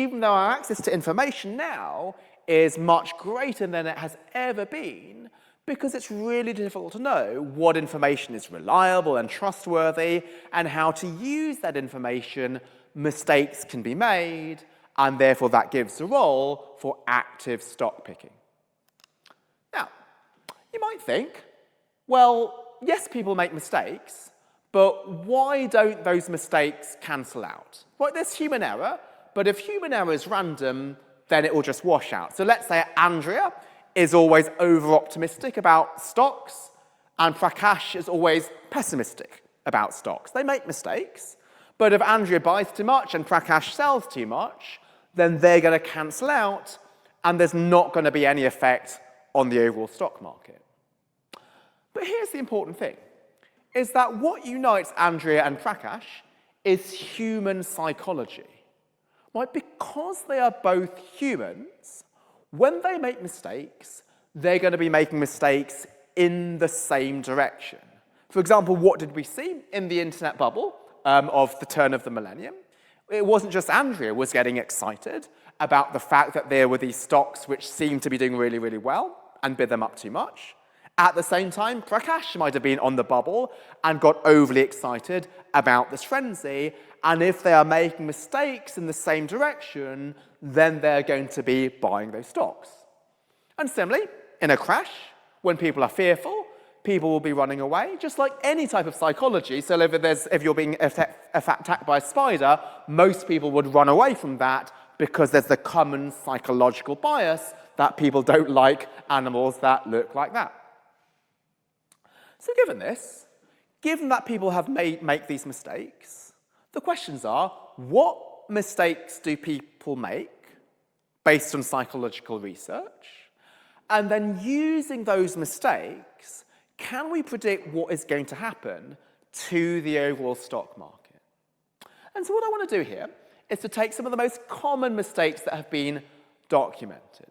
Even though our access to information now is much greater than it has ever been, because it's really difficult to know what information is reliable and trustworthy, and how to use that information, mistakes can be made, and therefore that gives a role for active stock picking. Now, you might think, well, yes, people make mistakes, but why don't those mistakes cancel out? Well, there's human error, but if human error is random, then it will just wash out. So let's say Andrea is always over-optimistic about stocks, and Prakash is always pessimistic about stocks. They make mistakes, but if Andrea buys too much and Prakash sells too much, then they're going to cancel out, and there's not going to be any effect on the overall stock market. But here's the important thing, is that what unites Andrea and Prakash is human psychology. Right? Because they are both humans, when they make mistakes, they're going to be making mistakes in the same direction. For example, what did we see in the internet bubble of the turn of the millennium? It wasn't just Andrea was getting excited about the fact that there were these stocks which seemed to be doing really, really well and bid them up too much. At the same time, Prakash might have been on the bubble and got overly excited about this frenzy, and if they are making mistakes in the same direction, then they're going to be buying those stocks. And similarly, in a crash, when people are fearful, people will be running away, just like any type of psychology. So if you're being attacked by a spider, most people would run away from that because there's the common psychological bias that people don't like animals that look like that. So given this, given that people have make these mistakes, the questions are, what mistakes do people make based on psychological research? And then using those mistakes, can we predict what is going to happen to the overall stock market? And so what I want to do here is to take some of the most common mistakes that have been documented.